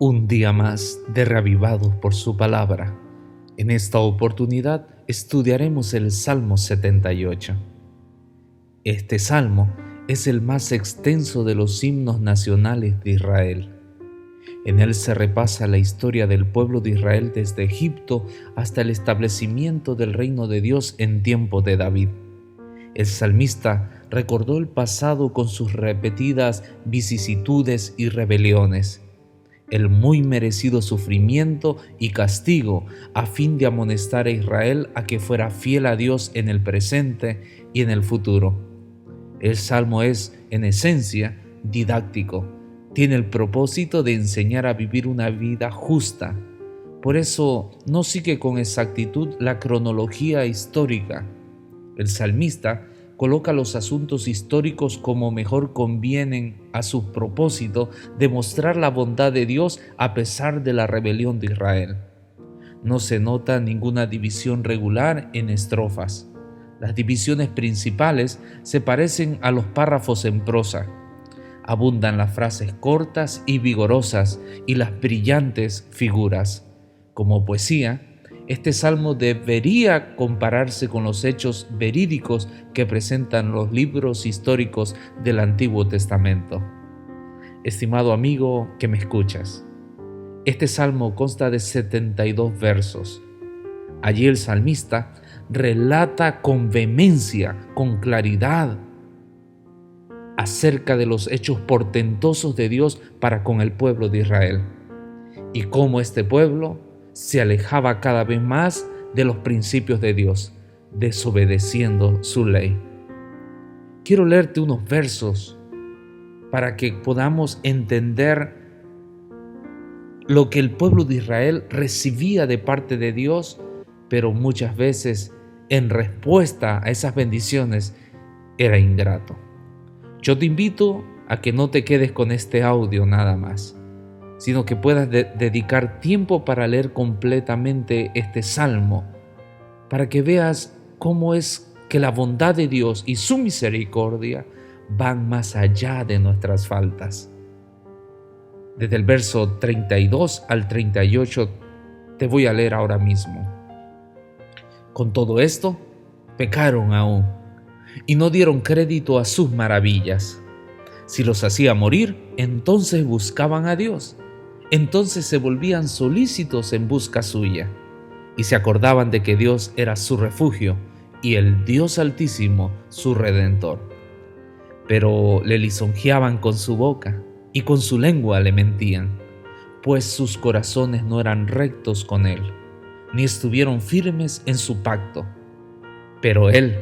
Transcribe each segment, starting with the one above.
Un día más de reavivados por su palabra. En esta oportunidad estudiaremos el Salmo 78. Este salmo es el más extenso de los himnos nacionales de Israel. En él se repasa la historia del pueblo de Israel desde Egipto hasta el establecimiento del reino de Dios en tiempo de David. El salmista recordó el pasado con sus repetidas vicisitudes y rebeliones, el muy merecido sufrimiento y castigo a fin de amonestar a Israel a que fuera fiel a Dios en el presente y en el futuro. El salmo es, en esencia, didáctico. Tiene el propósito de enseñar a vivir una vida justa. Por eso no sigue con exactitud la cronología histórica. El salmista coloca los asuntos históricos como mejor convienen a su propósito de mostrar la bondad de Dios a pesar de la rebelión de Israel. No se nota ninguna división regular en estrofas. Las divisiones principales se parecen a los párrafos en prosa. Abundan las frases cortas y vigorosas y las brillantes figuras. Como poesía, este salmo debería compararse con los hechos verídicos que presentan los libros históricos del Antiguo Testamento. Estimado amigo que me escuchas, este salmo consta de 72 versos. Allí el salmista relata con vehemencia, con claridad, acerca de los hechos portentosos de Dios para con el pueblo de Israel y cómo este pueblo se alejaba cada vez más de los principios de Dios, desobedeciendo su ley. Quiero leerte unos versos para que podamos entender lo que el pueblo de Israel recibía de parte de Dios, pero muchas veces en respuesta a esas bendiciones era ingrato. Yo te invito a que no te quedes con este audio nada más, sino que puedas dedicar tiempo para leer completamente este salmo, para que veas cómo es que la bondad de Dios y su misericordia van más allá de nuestras faltas. Desde el verso 32 al 38 te voy a leer ahora mismo. Con todo esto, pecaron aún y no dieron crédito a sus maravillas. Si los hacía morir, entonces buscaban a Dios. Entonces se volvían solícitos en busca suya y se acordaban de que Dios era su refugio y el Dios Altísimo su Redentor. Pero le lisonjeaban con su boca y con su lengua le mentían, pues sus corazones no eran rectos con él, ni estuvieron firmes en su pacto. Pero él,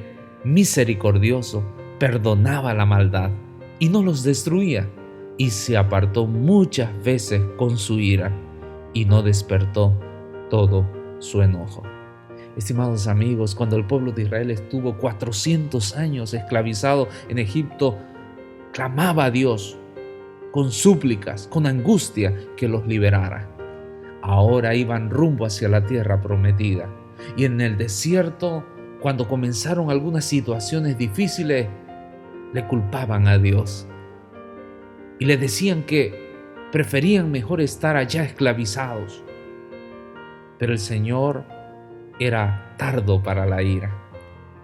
misericordioso, perdonaba la maldad y no los destruía, y se apartó muchas veces con su ira y no despertó todo su enojo. Estimados amigos, cuando el pueblo de Israel estuvo 400 años esclavizado en Egipto, clamaba a Dios con súplicas, con angustia que los liberara. Ahora iban rumbo hacia la tierra prometida, y en el desierto, cuando comenzaron algunas situaciones difíciles, le culpaban a Dios y le decían que preferían mejor estar allá esclavizados. Pero el Señor era tardo para la ira,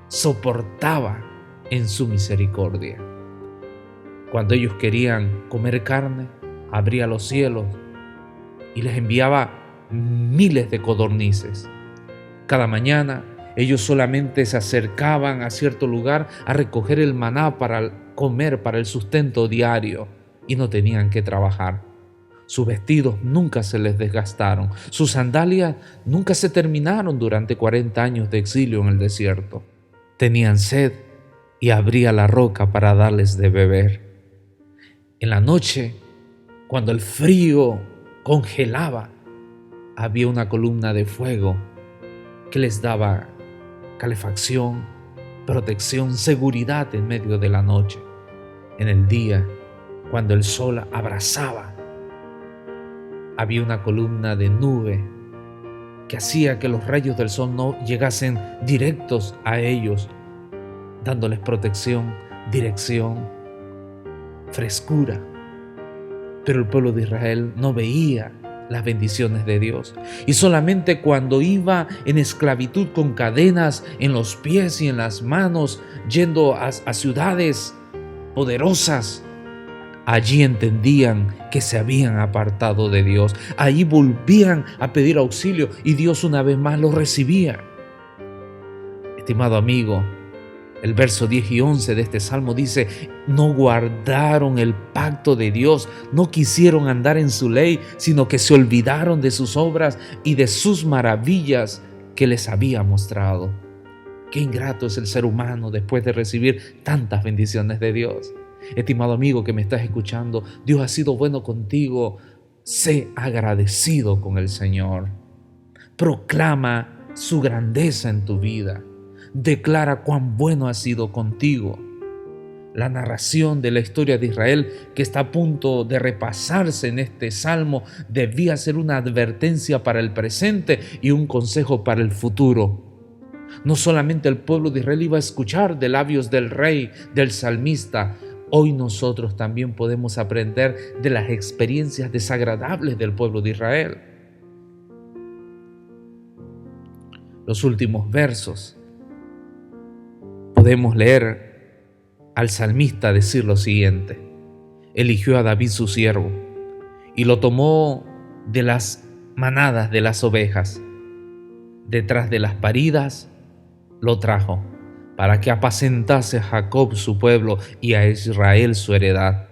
soportaba en su misericordia. Cuando ellos querían comer carne, abría los cielos y les enviaba miles de codornices. Cada mañana ellos solamente se acercaban a cierto lugar a recoger el maná para comer, para el sustento diario, y no tenían que trabajar. Sus vestidos nunca se les desgastaron, sus sandalias nunca se terminaron durante 40 años de exilio en el desierto. Tenían sed y abría la roca para darles de beber. En la noche, cuando el frío congelaba, había una columna de fuego que les daba calefacción, protección, seguridad en medio de la noche. En el día, cuando el sol abrasaba, había una columna de nube que hacía que los rayos del sol no llegasen directos a ellos, dándoles protección, dirección, frescura. Pero el pueblo de Israel no veía las bendiciones de Dios. Y solamente cuando iba en esclavitud con cadenas en los pies y en las manos, yendo a ciudades poderosas, allí entendían que se habían apartado de Dios. Allí volvían a pedir auxilio y Dios una vez más los recibía. Estimado amigo, el verso 10 y 11 de este salmo dice: no guardaron el pacto de Dios, no quisieron andar en su ley, sino que se olvidaron de sus obras y de sus maravillas que les había mostrado. Qué ingrato es el ser humano después de recibir tantas bendiciones de Dios. Estimado amigo que me estás escuchando, Dios ha sido bueno contigo. Sé agradecido con el Señor. Proclama su grandeza en tu vida. Declara cuán bueno ha sido contigo. La narración de la historia de Israel que está a punto de repasarse en este salmo debía ser una advertencia para el presente y un consejo para el futuro. No solamente el pueblo de Israel iba a escuchar de labios del rey, del salmista. Hoy nosotros también podemos aprender de las experiencias desagradables del pueblo de Israel. Los últimos versos podemos leer al salmista decir lo siguiente: eligió a David su siervo y lo tomó de las manadas de las ovejas, detrás de las paridas lo trajo, para que apacentase a Jacob su pueblo y a Israel su heredad.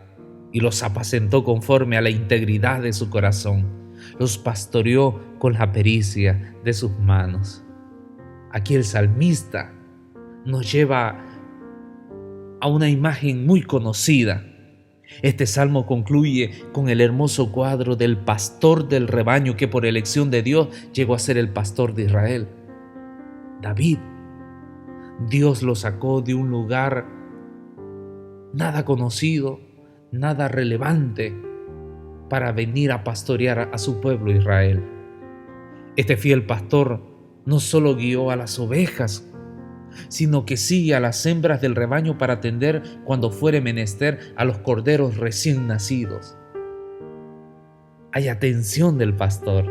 Y los apacentó conforme a la integridad de su corazón, los pastoreó con la pericia de sus manos. Aquí el salmista nos lleva a una imagen muy conocida. Este salmo concluye con el hermoso cuadro del pastor del rebaño que por elección de Dios llegó a ser el pastor de Israel, David. Dios lo sacó de un lugar nada conocido, nada relevante, para venir a pastorear a su pueblo Israel. Este fiel pastor no solo guió a las ovejas, sino que sigue a las hembras del rebaño para atender cuando fuere menester a los corderos recién nacidos. Hay atención del pastor,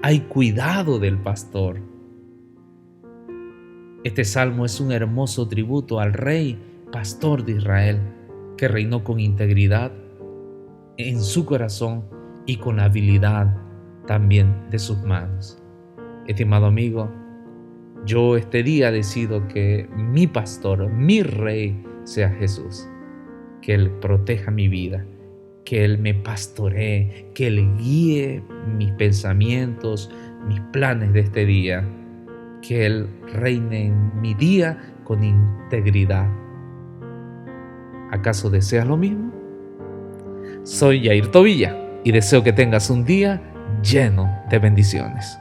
hay cuidado del pastor. Este salmo es un hermoso tributo al rey pastor de Israel, que reinó con integridad en su corazón y con la habilidad también de sus manos. Estimado amigo, yo este día decido que mi pastor, mi rey, sea Jesús. Que Él proteja mi vida, que Él me pastoree, que Él guíe mis pensamientos, mis planes de este día, que Él reine en mi día con integridad. ¿Acaso deseas lo mismo? Soy Yair Tobilla y deseo que tengas un día lleno de bendiciones.